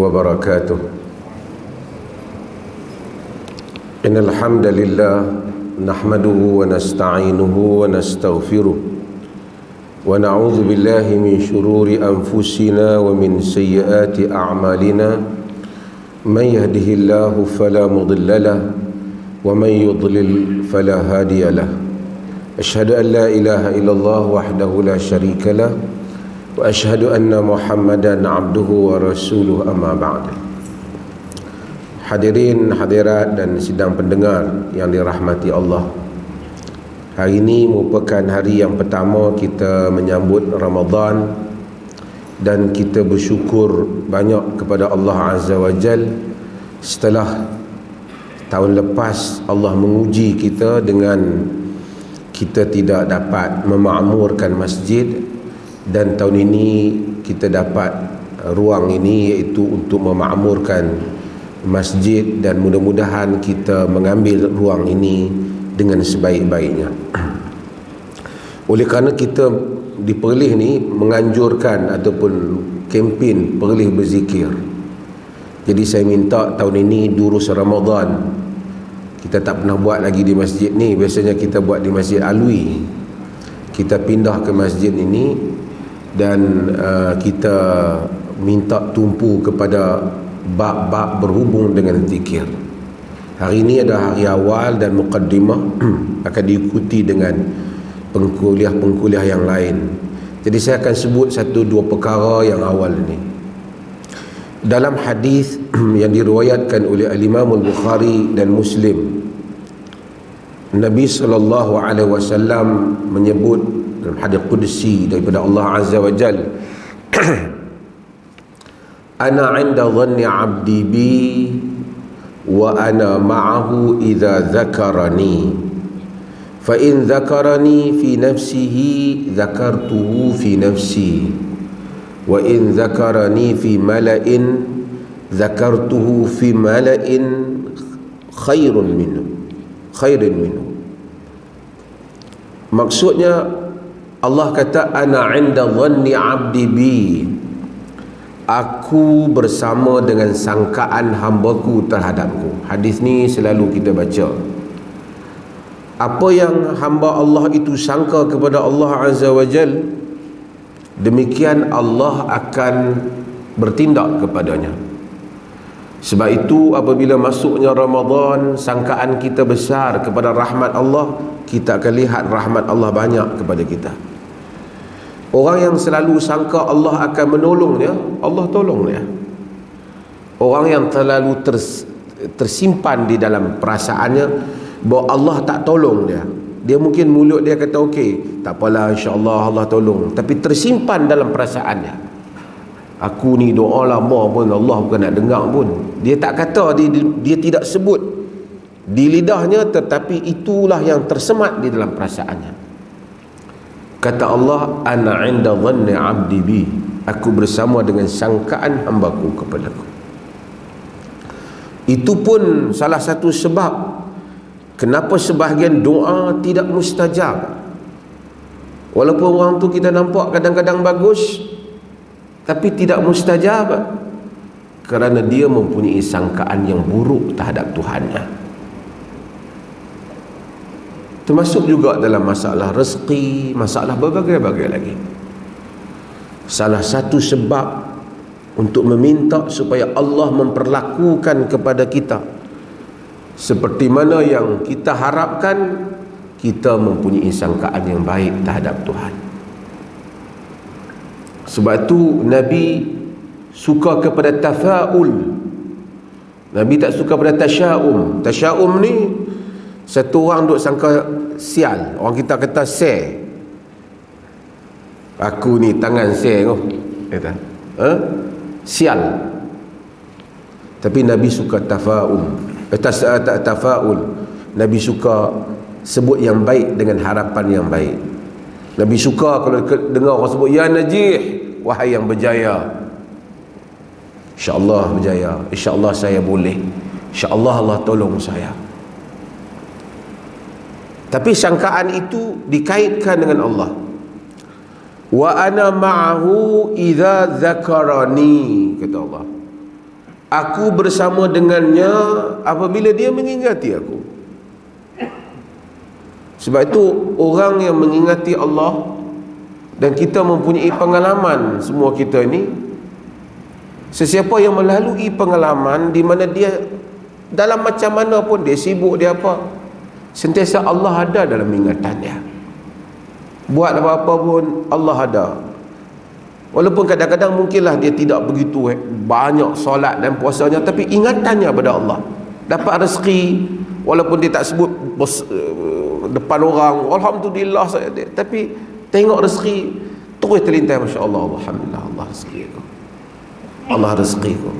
وبركاته. إن الحمد لله نحمده ونستعينه ونستغفره ونعوذ بالله من شرور أنفسنا ومن سيئات أعمالنا. من يهده الله فلا مضل له ومن يضلل فلا هادي له. أشهد أن لا إله إلا الله وحده لا شريك له وأشهد أن محمدا عبده ورسوله. أما بعد. Hadirin, hadirat dan sidang pendengar yang dirahmati Allah, hari ini merupakan hari yang pertama kita menyambut Ramadan, dan kita bersyukur banyak kepada Allah Azza wa Jal. Setelah tahun lepas Allah menguji kita dengan kita tidak dapat memakmurkan masjid, dan tahun ini kita dapat ruang ini, iaitu untuk memakmurkan masjid, dan mudah-mudahan kita mengambil ruang ini dengan sebaik-baiknya. Oleh kerana kita diperlih ni menganjurkan ataupun kempen perlih berzikir, jadi saya minta tahun ini durus Ramadan kita tak pernah buat lagi di masjid ni. Biasanya kita buat di Masjid Alwi, kita pindah ke masjid ini, dan kita minta tumpu kepada bab-bab berhubung dengan zikir. Hari ini adalah hari awal dan muqaddimah akan diikuti dengan pengkuliah-pengkuliah yang lain. Jadi saya akan sebut satu dua perkara yang awal ini. Dalam hadis yang diriwayatkan oleh Al-Imam Al-Bukhari dan Muslim, Nabi SAW menyebut dalam hadis qudsi daripada Allah Azza wa Jal, ana 'inda dhanni 'abdi bi wa ana ma'ahu idza dzakarani fa in dzakarani fi nafsihi dzakartuhu fi nafsi wa in dzakarani fi mala'in dzakartuhu fi mala'in khairin minhu. Maksudnya Allah kata, ana 'inda dhanni 'abdi bi, aku bersama dengan sangkaan hambaku terhadapku. Hadis ni selalu kita baca. Apa yang hamba Allah itu sangka kepada Allah Azza wa Jal, demikian Allah akan bertindak kepadanya. Sebab itu apabila masuknya Ramadan, sangkaan kita besar kepada rahmat Allah, kita akan lihat rahmat Allah banyak kepada kita. Orang yang selalu sangka Allah akan menolongnya, Allah tolong dia. Orang yang terlalu tersimpan di dalam perasaannya bahawa Allah tak tolong dia, dia mungkin mulut dia kata okey, tak apalah, insya-Allah Allah tolong, tapi tersimpan dalam perasaannya, aku ni doa lama pun Allah bukan nak dengar pun. Dia tak kata, dia tidak sebut di lidahnya, tetapi itulah yang tersemat di dalam perasaannya. Kata Allah, ana 'inda dhanni 'abdi bi, aku bersama dengan sangkaan hambaku kepadaku. Itu pun salah satu sebab kenapa sebahagian doa tidak mustajab. Walaupun orang tu kita nampak kadang-kadang bagus, tapi tidak mustajab, kerana dia mempunyai sangkaan yang buruk terhadap Tuhannya. Termasuk juga dalam masalah rezeki, masalah berbagai-bagai lagi. Salah satu sebab untuk meminta supaya Allah memperlakukan kepada kita seperti mana yang kita harapkan, kita mempunyai sangkaan yang baik terhadap Tuhan. Sebab itu Nabi suka kepada tafa'ul. Nabi tak suka pada tasya'um. Tasya'um ni satu orang duk sangka sial. Orang kita kata se, aku ni tangan se kau, kata sial. Tapi Nabi suka tafa'ul. Tafa'ul. Nabi suka sebut yang baik dengan harapan yang baik. Nabi suka kalau dengar orang sebut ya najih, wahai yang berjaya, insya-Allah berjaya, insya-Allah saya boleh, insya-Allah Allah tolong saya. Tapi sangkaan itu dikaitkan dengan Allah. Wa ana ma'ahu idza dzakarani, kata Allah. Aku bersama dengannya apabila dia mengingati aku. Sebab itu orang yang mengingati Allah, dan kita mempunyai pengalaman, semua kita ni, sesiapa yang melalui pengalaman di mana dia dalam macam mana pun dia sibuk, dia apa, sentiasa Allah ada dalam ingatan dia. Buat apa-apa pun Allah ada. Walaupun kadang-kadang mungkinlah dia tidak begitu banyak solat dan puasanya, tapi ingatannya pada Allah. Dapat rezeki walaupun dia tak sebut depan orang, alhamdulillah saya dia, tapi tengok rezeki terus terlintas, masya-Allah, alhamdulillah, Allah rezeki aku, Allah rezeki aku.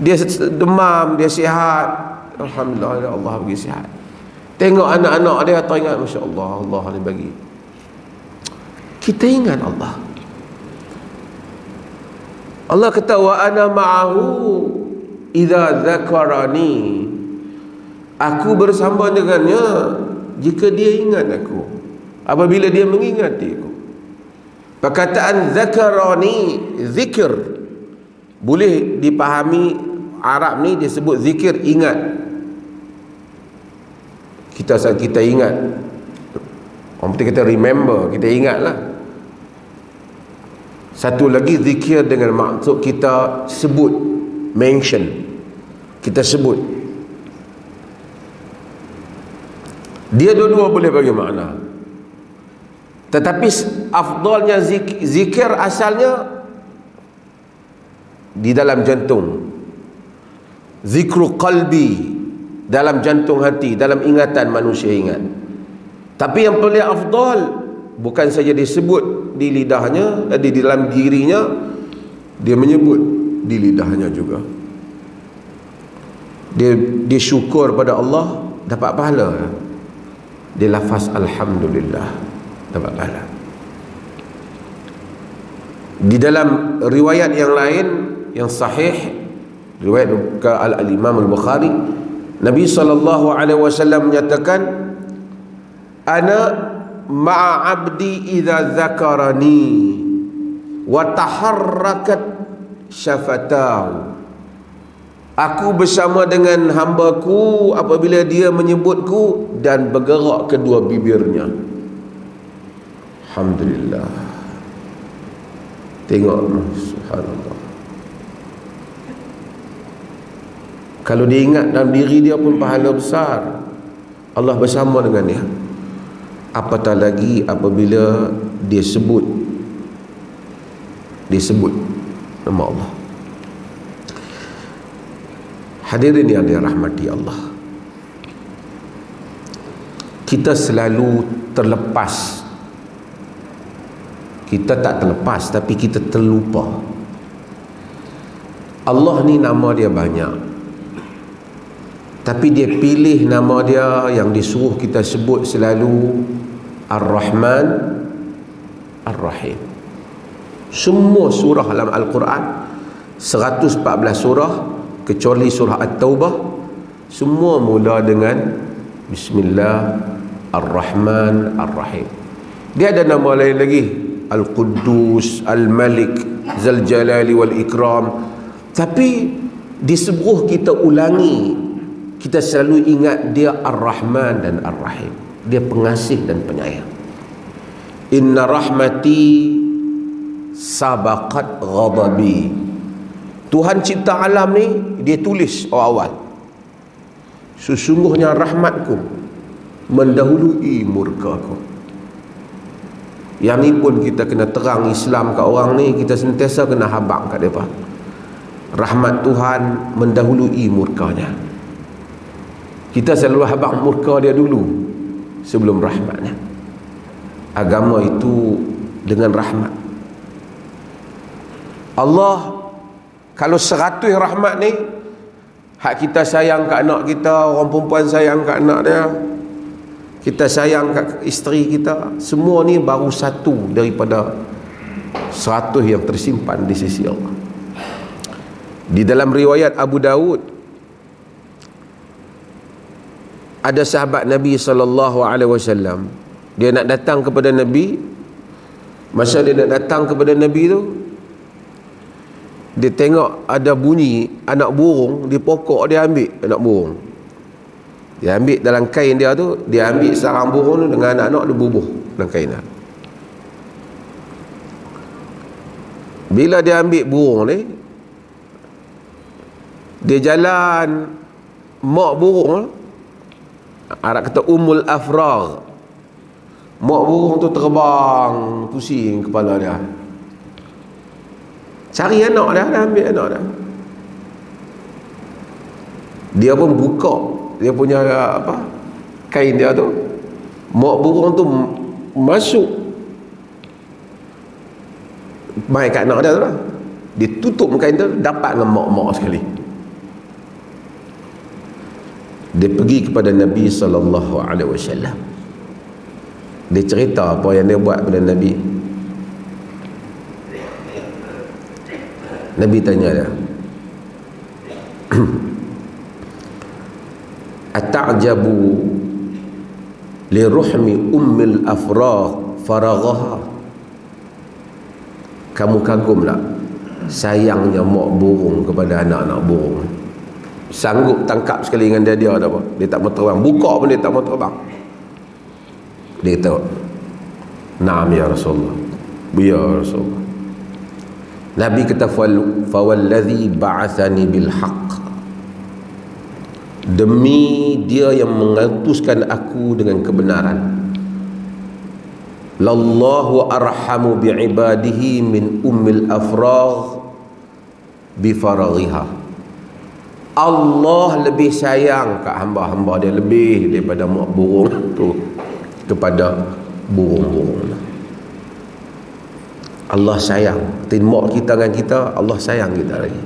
Dia demam, dia sihat, alhamdulillah, Allah bagi sihat. Tengok anak-anak dia teringat, masya-Allah, Allah ni bagi. Kita ingat Allah. Allah kata, wa ana ma'ahu idza dzakarani. Aku bersama dengannya jika dia ingat aku, apabila dia mengingati aku. Perkataan zakarani, zikir, boleh dipahami Arab ni dia sebut zikir, ingat. Kita ingat. Orang penting kita remember, kita ingatlah. Satu lagi zikir dengan maksud kita sebut, mention, kita sebut. Dia dua-dua boleh bagi makna. Tetapi afdalnya zikir asalnya di dalam jantung. Zikru qalbi, dalam jantung hati, dalam ingatan manusia ingat. Tapi yang paling afdal bukan saja disebut di lidahnya, di dalam dirinya, dia menyebut di lidahnya juga. Dia syukur pada Allah, dapat pahala. Dia lafaz alhamdulillah, dapat pahala. Di dalam riwayat yang lain yang sahih, riwayat al-Imam al-Bukhari, Nabi SAW menyatakan, ana ma'a abdi idza dzakarani wa taharrakat syafatahu. Aku bersama dengan hambaku apabila dia menyebutku dan bergerak kedua bibirnya. Alhamdulillah. Tengok, subhanallah. Kalau dia ingat dalam diri dia pun pahala besar. Allah bersama dengan dia. Apatah lagi apabila dia sebut nama Allah. Hadirin yang dirahmati Allah, kita selalu terlepas. Kita tak terlepas, tapi kita terlupa. Allah ni nama dia banyak, tapi dia pilih nama dia yang disuruh kita sebut selalu, Ar-Rahman Ar-Rahim. Semua surah dalam Al-Quran, 114 surah kecuali surah At-Taubah, semua mula dengan Bismillah Ar-Rahman Ar-Rahim. Dia ada nama lain lagi, Al-Quddus, Al-Malik, Zal Jalali wal Ikram. Tapi disuruh kita ulangi, kita selalu ingat dia Ar-Rahman dan Ar-Rahim. Dia pengasih dan penyayang. Inna rahmati sabaqat ghadabi. Tuhan cipta alam ni, dia tulis awal-awal, sesungguhnya rahmatku mendahului murkaku. Yang ni pun kita kena terang Islam kat orang ni, kita sentiasa kena habaq kat mereka. Rahmat Tuhan mendahului murkanya. Kita selalu habaq murka dia dulu sebelum rahmatnya. Agama itu dengan rahmat. Allah kalau 100 rahmat ni, hak kita sayang kat anak kita, orang perempuan sayang kat anak dia, kita sayang kat isteri kita, semua ni baru satu daripada 100 yang tersimpan di sisi Allah. Di dalam riwayat Abu Daud, ada sahabat Nabi SAW, dia nak datang kepada Nabi. Masa dia nak datang kepada Nabi tu, Dia tengok ada bunyi anak burung di pokok, dia ambil anak burung. Dia ambil dalam kain dia tu, dia ambil sarang burung tu dengan anak-anak, dia bubuh dalam kain dia. Bila dia ambil burung ni, dia jalan, mak burung, Arab kata umul afrag, mak burung tu terbang, pusing kepala dia, cari anak dia, dah ambil anak dia. Dia pun buka dia punya kain dia tu, mak burung tu masuk mai kat anak dia tu lah. Dia tutup kain tu, dapat dengan mak-mak sekali. Dia pergi kepada Nabi SAW. Dia cerita apa yang dia buat pada Nabi. Nabi tanya dia, ata'jabu li ruhmi ummil afragh faraghaha. Kamu kagum tak sayangnya mak burung kepada anak-anak burung? Sanggup tangkap sekali dengan dia tak apa, dia tak mau terbang, buka pun dia tak mau terbang. Dia kata, "Naam ya Rasulullah." Ya Rasulullah. Nabi kata, "Fawallazi ba'athani bil haqq." Demi dia yang mengutuskan aku dengan kebenaran. Lallahu arhamu bi'ibadihi min ummil afragh bi faraghiha. Allah lebih sayang kat hamba-hamba dia lebih daripada mak burung tu kepada burung-burung. Allah sayang. Mak kita dengan kita, Allah sayang kita lagi.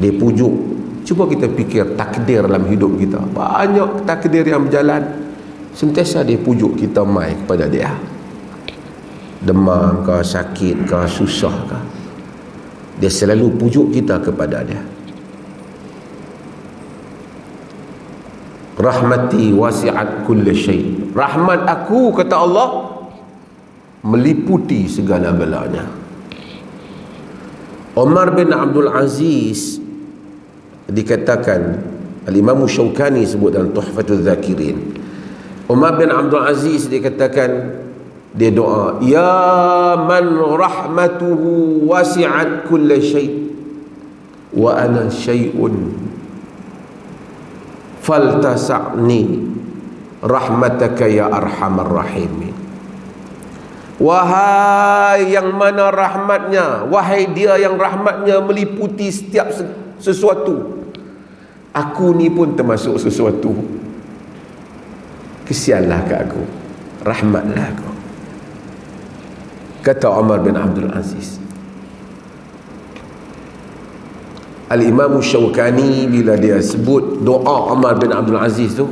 Dia pujuk. Cuba kita fikir takdir dalam hidup kita. Banyak takdir yang berjalan, sentiasa dia pujuk kita mai kepada dia. Demam ke, sakit ke, susah ke, dia selalu pujuk kita kepada dia. Rahmati wasi'at kulli syai. Rahmat aku, kata Allah, meliputi segala-galanya. Umar bin Abdul Aziz dikatakan, Al-Imam Syaukani sebut dalam Tuhfatul Zakirin, Umar bin Abdul Aziz dikatakan, dia doa, ya man rahmatuhu wasi'at kulla syai' wa ana syai'un faltasa'ni rahmataka ya arhamar rahimin. Wahai yang mana rahmatnya, wahai dia yang rahmatnya meliputi setiap sesuatu, aku ni pun termasuk sesuatu, kesianlah ke aku, rahmatlah aku, kata Umar bin Abdul Aziz. Al-Imam Syaukani bila dia sebut doa Umar bin Abdul Aziz tu,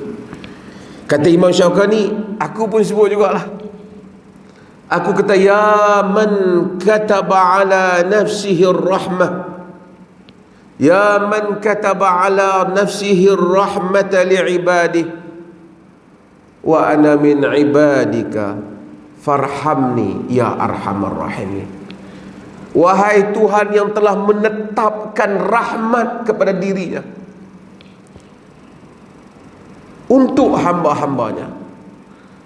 kata Imam Syaukani, aku pun sebut jugalah. Aku kata, ya man kataba ala nafsihi rahmah, ya man kataba ala nafsihi rahmata li'ibadih wa ana min ibadika farhamni ya arhamar rahimin. Wahai Tuhan yang telah menetapkan rahmat kepada dirinya untuk hamba-hambanya,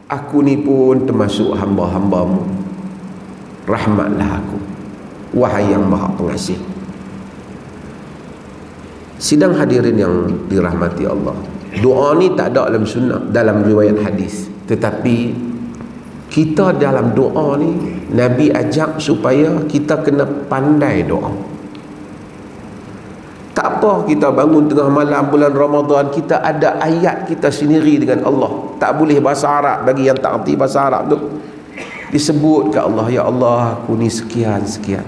aku ni pun termasuk hamba-hambamu, rahmatlah aku, wahai yang maha pengasih. Sidang hadirin yang dirahmati Allah, doa ni tak ada dalam sunnah, dalam riwayat hadis, tetapi kita dalam doa ni Nabi ajak supaya kita kena pandai doa. Tak apa kita bangun tengah malam bulan Ramadan, kita ada ayat kita sendiri dengan Allah, tak boleh bahasa Arab bagi yang tak erti bahasa Arab tu, disebut ke Allah, ya Allah aku ni sekian sekian.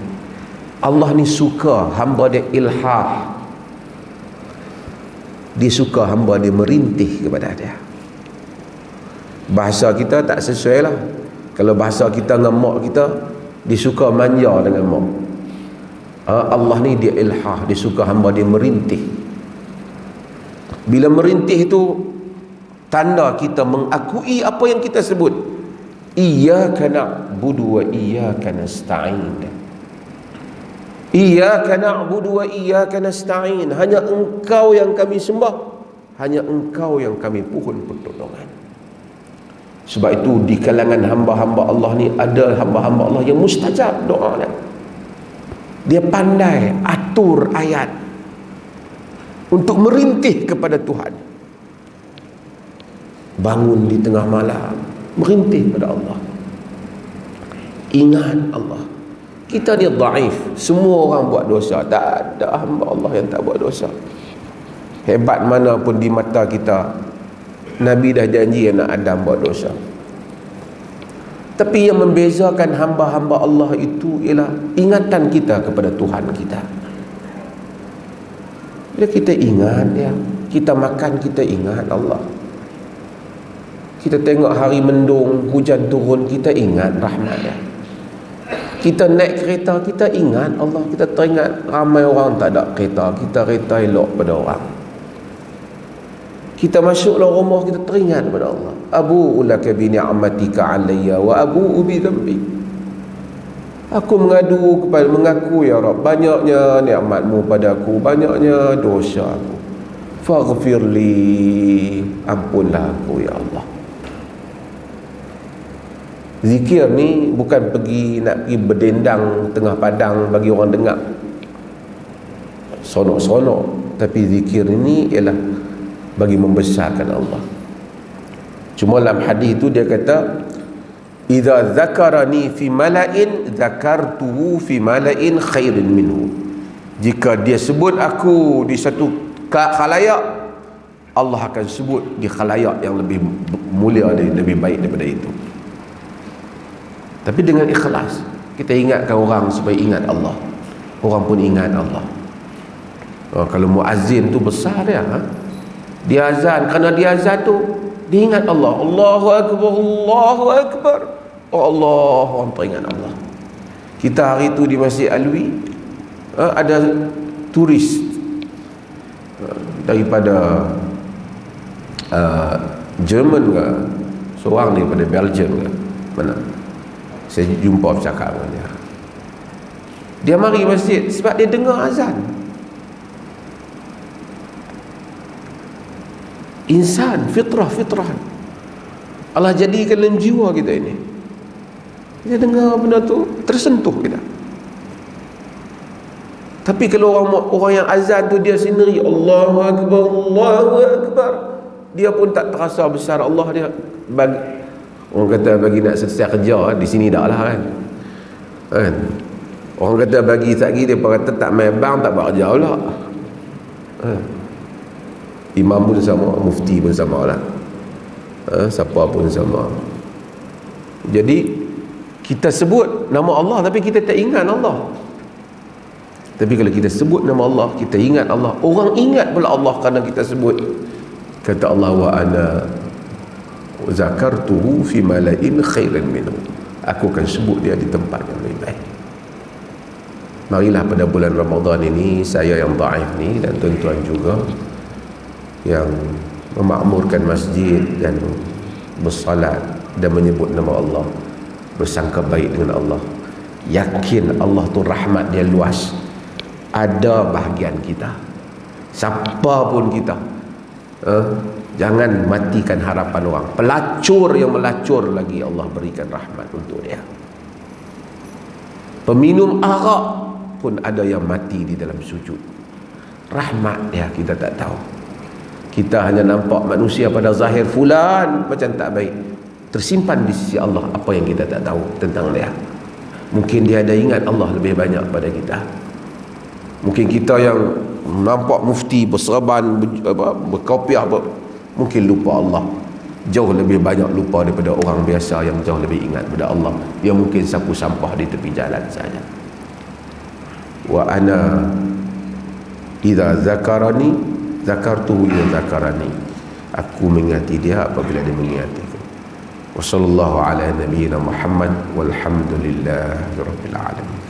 Allah ni suka hamba dia ilhah, dia suka hamba dia merintih kepada dia. Bahasa kita tak sesuai lah. Kalau bahasa kita dengan mak kita, dia suka manja dengan mak. Allah ni dia ilhah, dia suka hamba dia merintih. Bila merintih itu tanda kita mengakui apa yang kita sebut, iyyaka na'budu wa iyyaka nasta'in. Iyyaka na'budu wa iyyaka nasta'in. Hanya Engkau yang kami sembah, hanya Engkau yang kami mohon pertolongan. Sebab itu di kalangan hamba-hamba Allah ni ada hamba-hamba Allah yang mustajab doa. Dia pandai atur ayat untuk merintih kepada Tuhan. Bangun di tengah malam, merintih pada Allah, ingat Allah. Kita ni dhaif, semua orang buat dosa, tak ada hamba Allah yang tak buat dosa. Hebat mana pun di mata kita, Nabi dah janji anak Adam buat dosa. Tapi yang membezakan hamba-hamba Allah itu ialah ingatan kita kepada Tuhan kita. Bila kita ingat dia, kita makan, kita ingat Allah. Kita tengok hari mendung, hujan turun, kita ingat rahmat dia. Kita naik kereta, kita ingat Allah. Kita teringat ramai orang tak ada kereta, kita kereta elok pada orang. Kita masuk dalam rumah, kita teringat pada Allah. Abu'u laka bi ni'matika 'alayya wa abu'u bi dhanbi. Aku mengaku ya Rabb, banyaknya nikmat-Mu padaku, banyaknya dosa aku. Faghfirli, ampunlah aku ya Allah. Zikir ni bukan nak pergi berdendang tengah padang bagi orang dengar sonok-sonok, tapi zikir ini ialah bagi membesarkan Allah. Cuma dalam hadis itu dia kata, idza zakarani fi mala'in zakartuhu fi mala'in khairin minhu. Jika dia sebut aku di satu khalayak, Allah akan sebut di khalayak yang lebih mulia, lebih baik daripada itu. Tapi dengan ikhlas, kita ingatkan orang supaya ingat Allah, orang pun ingat Allah. Kalau muazzin tu besar dia, dia azan, kerana dia azan tu dia ingat Allah. Allahu Akbar, Allahu Akbar. Oh Allah, orang teringat Allah. Kita hari tu di Masjid Alwi, ada turis daripada Jerman ke, seorang daripada Belgium ke mana, saya jumpa bercakap dengan dia. Dia mari masjid sebab dia dengar azan. Insan, fitrah Allah jadikan dalam jiwa kita ini. Dia dengar benda tu, tersentuh kita. Tapi kalau orang yang azan tu dia sendiri, Allahu Akbar, Allahu Akbar, dia pun tak terasa besar Allah dia. Orang kata bagi nak selesai kerja di sini dah lah kan. Orang kata bagi lagi, dia kata tak main bang, tak buat kerja pula. Imam pun sama, mufti pun sama lah, siapa pun sama. Jadi kita sebut nama Allah tapi kita tak ingat Allah. Tapi kalau kita sebut nama Allah, kita ingat Allah, orang ingat pula Allah kerana kita sebut. Kata Allah, wa ana zakartuhu fi mala'in khairan minhu. Aku akan sebut dia di tempat yang lebih baik. Marilah pada bulan Ramadan ini, saya yang dhaif ni dan tuan-tuan juga yang memakmurkan masjid dan bersalat dan menyebut nama Allah, bersangka baik dengan Allah, yakin Allah tu rahmat dia luas, ada bahagian kita, siapa pun kita. Jangan matikan harapan orang. Pelacur yang melacur lagi Allah berikan rahmat untuk dia. Peminum arak pun ada yang mati di dalam sujud. Rahmat dia kita tak tahu. Kita hanya nampak manusia pada zahir, fulan macam tak baik. Tersimpan di sisi Allah apa yang kita tak tahu tentang dia. Mungkin dia ada ingat Allah lebih banyak pada kita. Mungkin kita yang nampak mufti berserban, berkopiah, mungkin lupa Allah. Jauh lebih banyak lupa daripada orang biasa yang jauh lebih ingat pada Allah. Dia mungkin sapu sampah di tepi jalan saja. Wa ana idza zakarani zakartuhu idza zakarani. Aku mengingati dia apabila dia mengingatiku. Wa sallallahu ala nabiyyina Muhammad walhamdulillahi rabbil alamin.